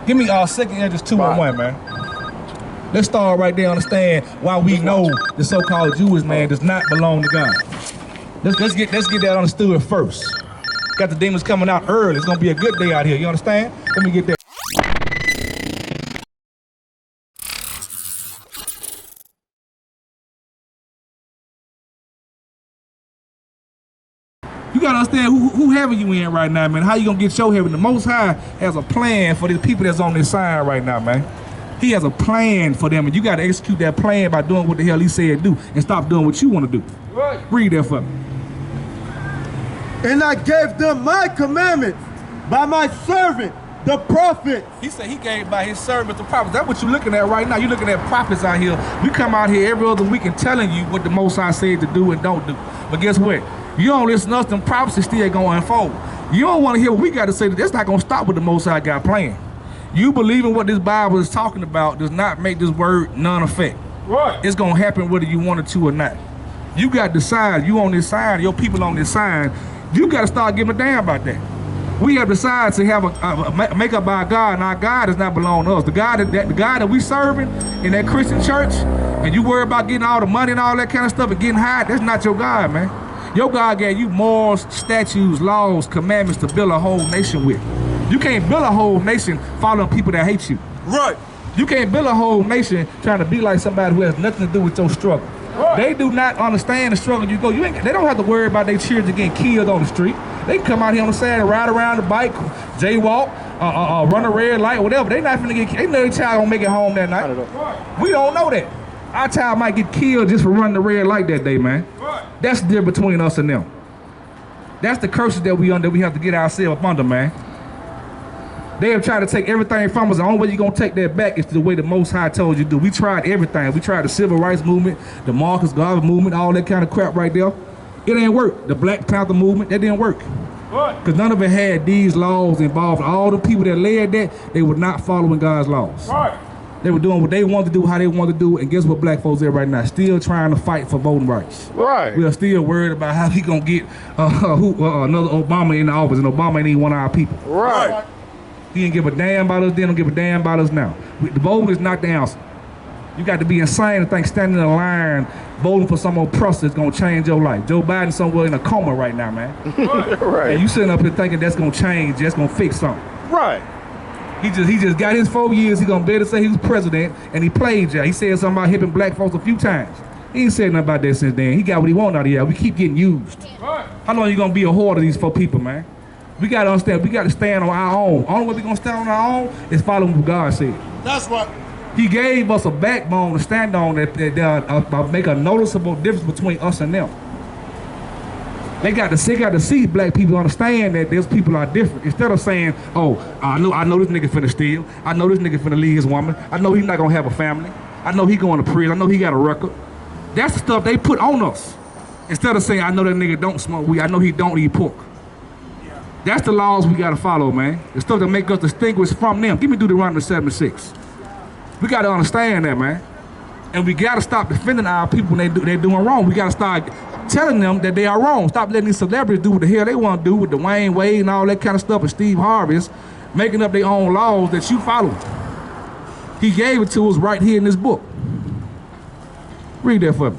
Give me 2 Esdras 2 and 1, man. Let's start right there. Understand why we know the so-called Jewish man does not belong to God. Let's get that understood first. Got the demons coming out early. It's gonna be a good day out here. You understand? Let me get that. You gotta understand who heaven you in right now, man. How you gonna get your heaven? The Most High has a plan for the people that's on this side right now, man. He has a plan for them, and you gotta execute that plan by doing what the hell he said do, and stop doing what you wanna do. Right. Read that for me. And I gave them my commandments by my servant, the prophets. He said he gave by his servants the prophets. That's what you're looking at right now. You're looking at prophets out here. We come out here every other week and telling you what the Most High said to do and don't do. But guess what? You don't listen to us, them prophecies still gonna unfold. You don't want to hear what we got to say. That's not gonna stop what the Most High got planned. You believing what this Bible is talking about does not make this word non-effect. Right. It's gonna happen whether you want it to or not. You got to decide. You on this side, your people on this side. You got to start giving a damn about that. We have decided to have a makeup by God, and our God does not belong to us. The God that we serving in that Christian church, and you worry about getting all the money and all that kind of stuff and getting high, that's not your God, man. Your God gave you morals, statutes, laws, commandments to build a whole nation with. You can't build a whole nation following people that hate you. Right. You can't build a whole nation trying to be like somebody who has nothing to do with your struggle. Right. They do not understand the struggle you go. They don't have to worry about their children getting killed on the street. They can come out here on the side and ride around the bike, jaywalk, run a red light, whatever. They not finna get killed. They know their child gonna make it home that night. We don't know that. Our child might get killed just for running the red light that day, man. Right. That's the difference between us and them. That's the curses that we under. We have to get ourselves up under, man. They have tried to take everything from us. The only way you're gonna take that back is the way the Most High told you to do. We tried everything. We tried the civil rights movement, the Marcus Garvey movement, all that kind of crap right there. It ain't work. The Black Panther movement, that didn't work. Because none of it had these laws involved. All the people that led that, they were not following God's laws. Right. They were doing what they wanted to do, how they wanted to do it, and guess what black folks are right now? Still trying to fight for voting rights. Right. We are still worried about how he gonna get another Obama in the office, and Obama ain't even one of our people. Right. He didn't give a damn about us then, don't give a damn about us now. The vote is not the answer. You got to be insane to think standing in a line voting for some oppressor is gonna change your life. Joe Biden somewhere in a coma right now, man. Right. And you sitting up here thinking that's gonna change, that's gonna fix something. Right. He just got his 4 years. He gonna be able to say he was president, and he played ya. He said something about hipping black folks a few times. He ain't said nothing about that since then. He got what he wanted out of here. We keep getting used. Right. How long you gonna be a whore to these 4 people, man? We gotta understand. We gotta stand on our own. Only way we gonna stand on our own is following what God said. That's what. He gave us a backbone to stand on that make a noticeable difference between us and them. They got to see black people understand that those people are different. Instead of saying, oh, I know this nigga finna steal. I know this nigga finna leave his woman. I know he's not gonna have a family. I know he going to prison. I know he got a record. That's the stuff they put on us. Instead of saying, I know that nigga don't smoke weed. I know he don't eat pork. Yeah. That's the laws we gotta follow, man. The stuff that make us distinguish from them. Give me Deuteronomy 7:6. We gotta understand that, man. And we gotta stop defending our people when they're doing wrong. We gotta start telling them that they are wrong. Stop letting these celebrities do what the hell they want to do with Dwayne Wade and all that kind of stuff, and Steve Harvey's making up their own laws that you follow. He gave it to us right here in this book. Read that for me.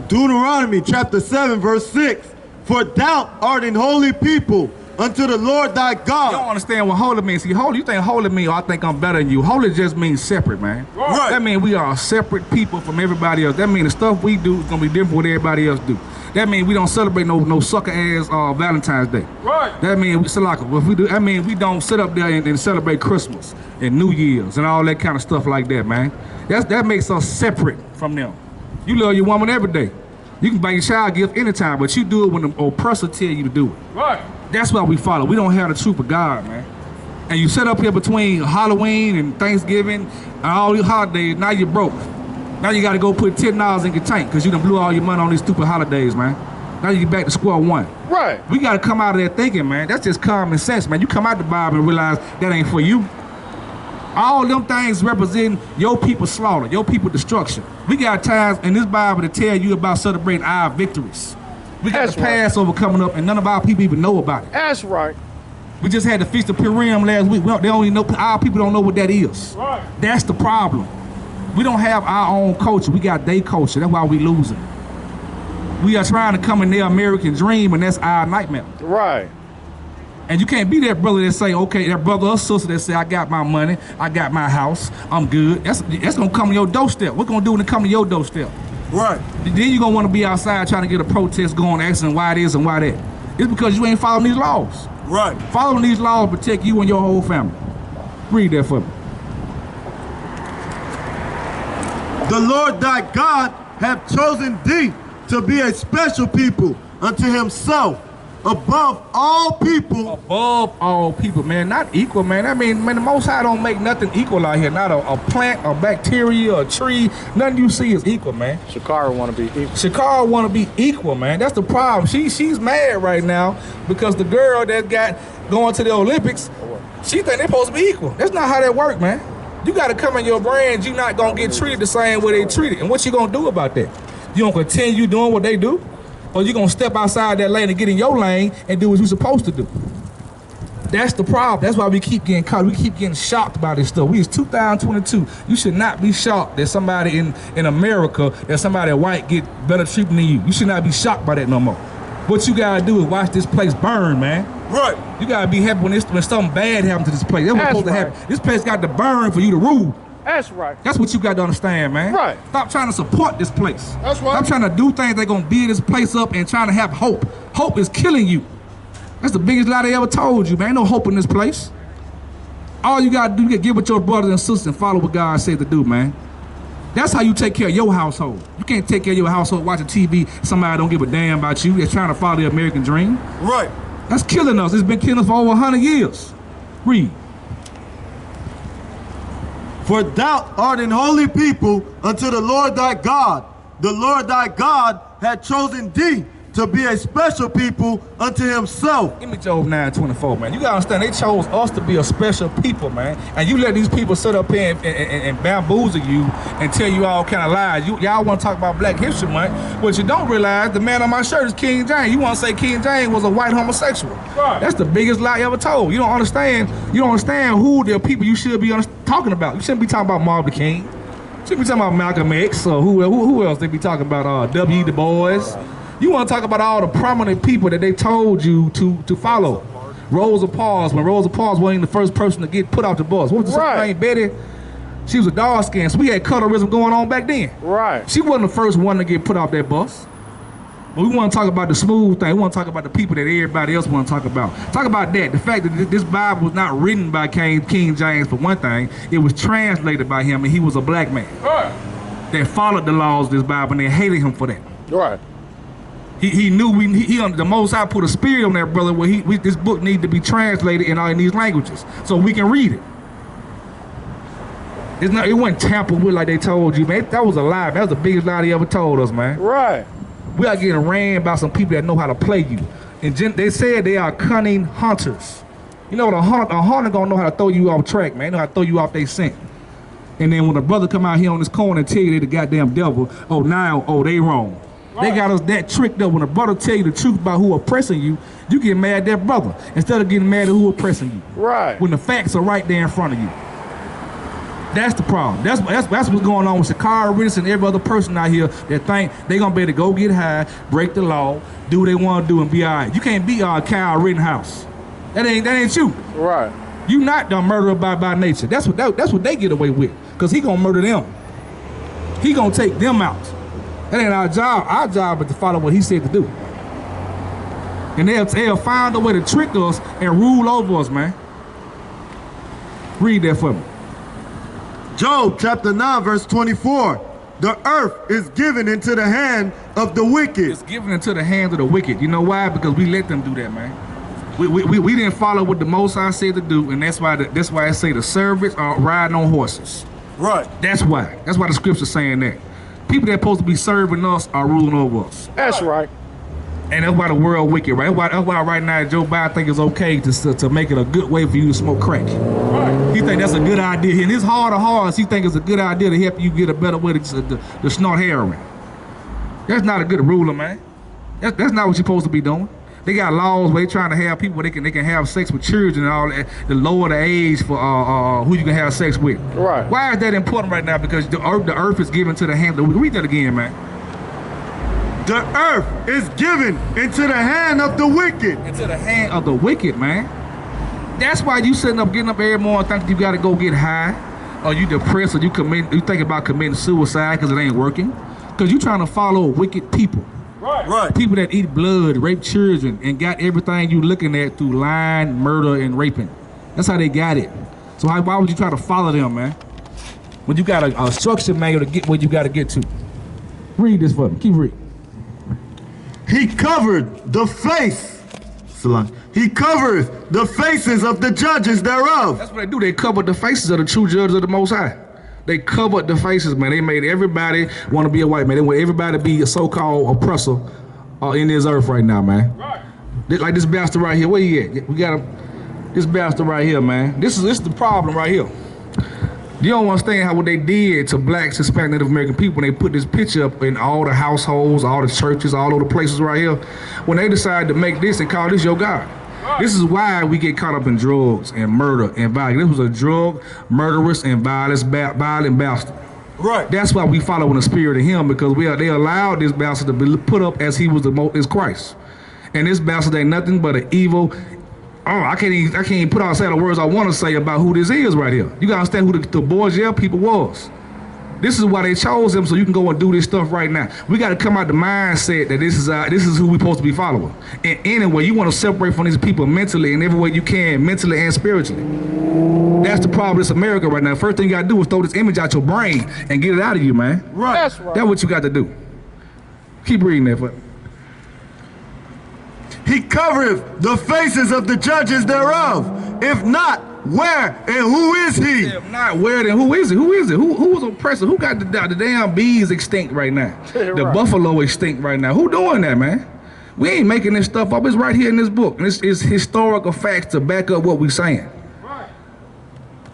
Deuteronomy chapter 7 verse 6. For thou art an holy people unto the Lord thy God. You don't understand what holy means. See, holy, you think holy means, oh, I think I'm better than you. Holy just means separate, man. Right. That means we are a separate people from everybody else. That means the stuff we do is gonna be different from what everybody else do. That means we don't celebrate no sucker ass Valentine's Day. Right. That means that means we don't sit up there and celebrate Christmas and New Year's and all that kind of stuff like that, man. That makes us separate from them. You love your woman every day. You can buy your child gift anytime, but you do it when the oppressor tell you to do it. Right. That's why we follow. We don't have the truth of God, man. And you sit up here between Halloween and Thanksgiving and all these holidays, now you're broke. Now you gotta go put $10 in your tank because you done blew all your money on these stupid holidays, man. Now you get back to square one. Right. We gotta come out of there thinking, man, that's just common sense, man. You come out the Bible and realize that ain't for you. All them things represent your people's slaughter, your people's destruction. We got times in this Bible to tell you about celebrating our victories. We got the Passover coming up, and none of our people even know about it. That's right. We just had the Feast of Purim last week. They don't even know, our people don't know what that is. Right. That's the problem. We don't have our own culture. We got their culture. That's why we losing. We are trying to come in their American dream, and that's our nightmare. Right. And you can't be that brother that say, okay, that brother or sister that say, I got my money, I got my house, I'm good. That's gonna come to your doorstep. What gonna do when it come to your doorstep? Right. Then you're gonna wanna be outside trying to get a protest going, asking why this and why that. It's because you ain't following these laws. Right. Following these laws protect you and your whole family. Read that for me. The Lord thy God hath chosen thee to be a special people unto himself, above all people. Above all people, man, not equal, man. I mean, man, the Most High don't make nothing equal out here. Not a plant, a bacteria, a tree. Nothing you see is equal, man. Shakara want to be equal. Shakara want to be equal, man. That's the problem. She's mad right now because the girl that got going to the Olympics, she think they're supposed to be equal. That's not how that work, man. You got to come in your brand. You not gonna get treated the same way they treated. And what you gonna do about that? You gonna continue doing what they do? Or you gonna step outside that lane and get in your lane and do what you're supposed to do? That's the problem. That's why we keep getting caught. We keep getting shocked by this stuff. We is 2022. You should not be shocked that somebody in America, that somebody white get better treatment than you. You should not be shocked by that no more. What you gotta do is watch this place burn, man. Right. You gotta be happy when something bad happens to this place. That's what's supposed to happen. This place got to burn for you to rule. That's right. That's what you got to understand, man. Right. Stop trying to support this place. That's right. Stop trying to do things that gonna build this place up and trying to have hope. Hope is killing you. That's the biggest lie they ever told you, man. Ain't no hope in this place. All you gotta do is get with your brothers and sisters and follow what God said to do, man. That's how you take care of your household. You can't take care of your household watching TV. Somebody don't give a damn about you. They're trying to follow the American dream. Right. That's killing us. It's been killing us for over 100 years. Read. For thou art an holy people unto the Lord thy God. The Lord thy God hath chosen thee to be a special people unto himself. Give me Job 9:24, man. You gotta understand, they chose us to be a special people, man. And you let these people sit up here and bamboozle you and tell you all kind of lies. Y'all want to talk about Black History Month, but you don't realize the man on my shirt is King James. You want to say King James was a white homosexual. Right. That's the biggest lie ever told. You don't understand who the people you should be talking about. You shouldn't be talking about Martin Luther King. You shouldn't be talking about Malcolm X or who else they be talking about, W. Du Bois. You want to talk about all the prominent people that they told you to follow. Rosa Parks, when Rosa Parks wasn't the first person to get put off the bus. What was her name? Betty? She was a dark skin, so we had colorism going on back then. Right. She wasn't the first one to get put off that bus. But we want to talk about the smooth thing. We want to talk about the people that everybody else want to talk about. Talk about that. The fact that this Bible was not written by King James, for one thing. It was translated by him, and he was a black man. Right. That followed the laws of this Bible, and they hated him for that. Right. He knew the Most High put a spirit on that brother where this book needed to be translated in these languages so we can read it. It wasn't tampered with like they told you, man. That was a lie. That was the biggest lie they ever told us, man. Right. We are getting ran by some people that know how to play you. And they said they are cunning hunters. You know what, a hunter gonna know how to throw you off track, man. They know how to throw you off their scent. And then when a brother come out here on this corner and tell you they the goddamn devil, they wrong. They got us that tricked up. When a brother tell you the truth about who oppressing you, you get mad at that brother instead of getting mad at who oppressing you. Right. When the facts are right there in front of you. That's the problem. That's what's going on with Shakara Rittis and every other person out here that think they gonna be able to go get high, break the law, do what they want to do, and be all right. You can't be Kyle Rittenhouse. That ain't you. Right. You not the murderer by nature. That's what they get away with. Cause he gonna murder them. He gonna take them out. That ain't our job. Our job is to follow what he said to do. And they'll find a way to trick us and rule over us, man. Read that for me. Job chapter 9 verse 24. The earth is given into the hand of the wicked. It's given into the hands of the wicked. You know why? Because we let them do that, man. We didn't follow what the Most High said to do, and that's why it say the servants are riding on horses. Right. That's why. That's why the scripture's saying that. People that are supposed to be serving us are ruling over us. That's right. And that's why the world wicked, right? That's why right now Joe Biden think it's okay to make it a good way for you to smoke crack. Right. He think that's a good idea. And his heart of hearts, he think it's a good idea to help you get a better way to snort heroin. That's not a good ruler, man. That's not what you're supposed to be doing. They got laws where they trying to have people they can have sex with children and all that, to lower the age for who you can have sex with. Right. Why is that important right now? Because the earth is given to the hand. Read that again, man. The earth is given into the hand of the wicked. Into the hand of the wicked, man. That's why you sitting up, getting up every morning thinking you got to go get high, or you depressed, or you think about committing suicide because it ain't working. Because you trying to follow wicked people. Right. People that eat blood, rape children, and got everything you looking at through lying, murder, and raping. That's how they got it. So why would you try to follow them, man? When you got a structure manual to get where you got to get to. Read this for me. Keep reading. He covered the face. He covered the faces of the judges thereof. That's what they do. They covered the faces of the true judges of the Most High. They covered the faces, man. They made everybody want to be a white man. They want everybody to be a so-called oppressor in this earth right now, man. Right. Like this bastard right here. Where he at? We got him. This bastard right here, man. This is the problem right here. You don't understand how what they did to blacks, Hispanic, Native American people when they put this picture up in all the households, all the churches, all over the places right here. When they decided to make this and call this your God. This is why we get caught up in drugs and murder and violence. This was a drug, murderous, and violent bastard. Right. That's why we follow in the spirit of him, because they allowed this bastard to be put up as he was as Christ. And this bastard ain't nothing but an evil. I can't even put outside the words I want to say about who this is right here. You gotta understand who the bourgeois people was. This is why they chose him, so you can go and do this stuff right now. We got to come out the mindset that this is who we're supposed to be following. And anyway, you want to separate from these people mentally in every way you can, mentally and spiritually. That's the problem with America right now. First thing you got to do is throw this image out your brain and get it out of you, man. Right. That's right. That's what you got to do. Keep reading that. But he covereth the faces of the judges thereof. If not, where and who is he? If not where, then who is it? Who is it? Who's oppressor? Who got the damn bees extinct right now? The Right. buffalo extinct right now. Who doing that, man? We ain't making this stuff up. It's right here in this book. And it's historical facts to back up what we're saying. Right.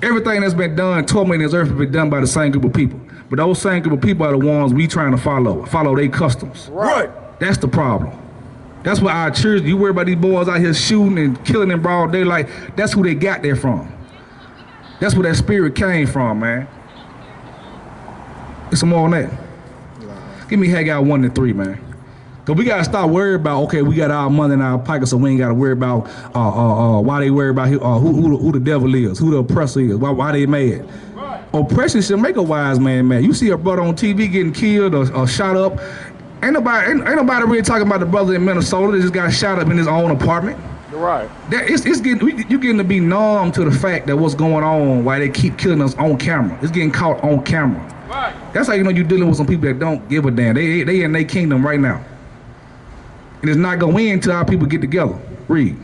Everything that's been done, tormenting this earth, has been done by the same group of people. But those same group of people are the ones we trying to follow their customs. Right. That's the problem. That's why our church, you worry about these boys out here shooting and killing in broad daylight. That's who they got there from. That's where that spirit came from, man. Get some more on that. Give me Haggai 1 and 3, man. Cause we gotta stop worrying about, okay, we got our money in our pocket, so we ain't gotta worry about why they worry about who the devil is, who the oppressor is, why they mad. Right. Oppression should make a wise man mad. You see a brother on TV getting killed or shot up. Ain't nobody really talking about the brother in Minnesota that just got shot up in his own apartment. Right. You getting to be numb to the fact that what's going on, why they keep killing us on camera. It's getting caught on camera. Right. That's how you know you're dealing with some people that don't give a damn. They in their kingdom right now. And it's not going to end until our people get together. Read.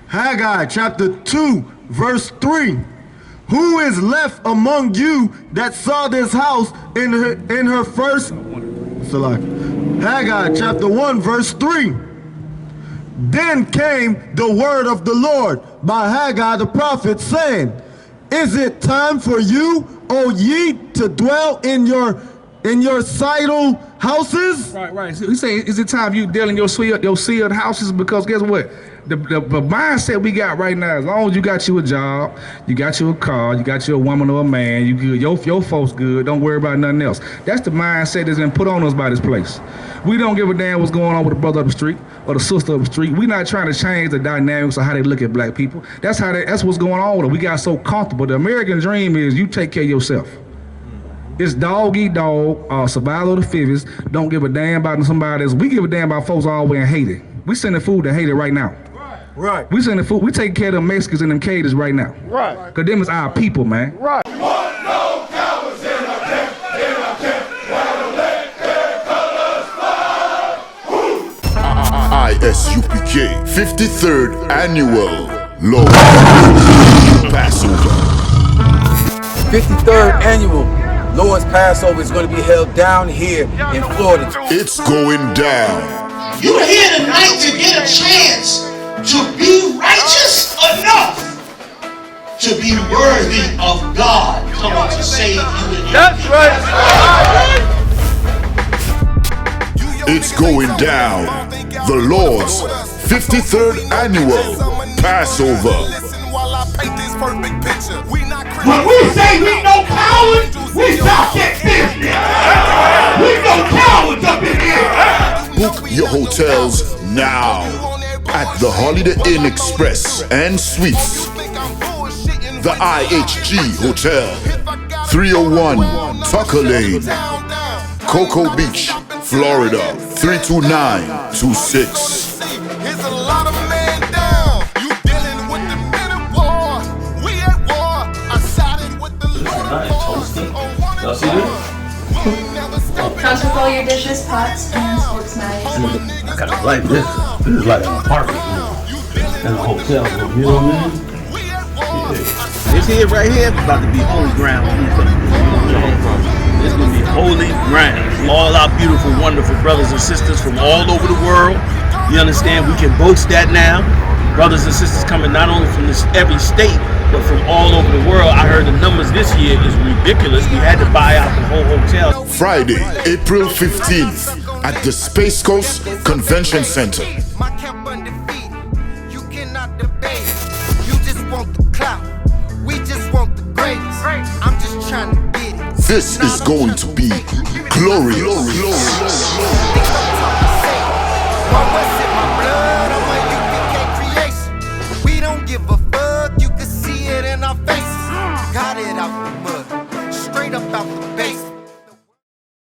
Haggai chapter 2, verse 3. Who is left among you that saw this house in her first? Haggai chapter 1, verse 3. Then came the word of the Lord by Haggai the prophet, saying, Is it time for you, O ye, to dwell in your sidle houses? Right. So he say, is it time you dwell in your sealed houses? Because guess what? The mindset we got right now, as long as you got you a job, you got you a car, you got you a woman or a man, you good, your folks good, don't worry about nothing else. That's the mindset that's been put on us by this place. We don't give a damn what's going on with the brother up the street or the sister up the street. We're not trying to change the dynamics of how they look at black people. That's what's going on with it. We got so comfortable. The American dream is you take care of yourself. It's dog eat dog, survival of the fittest. Don't give a damn about somebody else. We give a damn about folks all the way and hate it. We sending food to hate it right now. Right. We sending food. We taking care of them Mexicans in them cages right now. Right. Cause them is our people, man. Right. I.S.U.P.K. 53rd Annual Lord Passover. 53rd Annual Lord's Passover is going to be held down here in Florida. It's going down. You're here tonight to get a chance to be righteous enough to be worthy of God coming to save you and your That's right. It's going down. The Lord's 53rd Annual Passover. When we say we no cowards, we talk that business. We no cowards up in here. Book your hotels now at the Holiday Inn Express and Suites, the IHG Hotel, 301 Tucker Lane, Cocoa Beach, Florida, 32926. Here's a lot of men down. You dealing with the men of war. We at war. I sided with the Lord. Y'all see this? Comes with all your dishes, pots, and sports knives. I kind of like this. This is like an apartment in a hotel room. You know what I mean? Yeah. This here, right here, is about to be holy ground. It's going to be holy ground. All our beautiful, wonderful brothers and sisters from all over the world. You understand? We can boast that now. Brothers and sisters coming not only from every state, but from all over the world. I heard the numbers this year is ridiculous. We had to buy out the whole hotel. Friday, April 15th at the Space Coast Convention Center. My camp undefeated. You cannot debate. You just want the clout. We just want the greatest. I'm just trying to get it. This is going to be glorious. One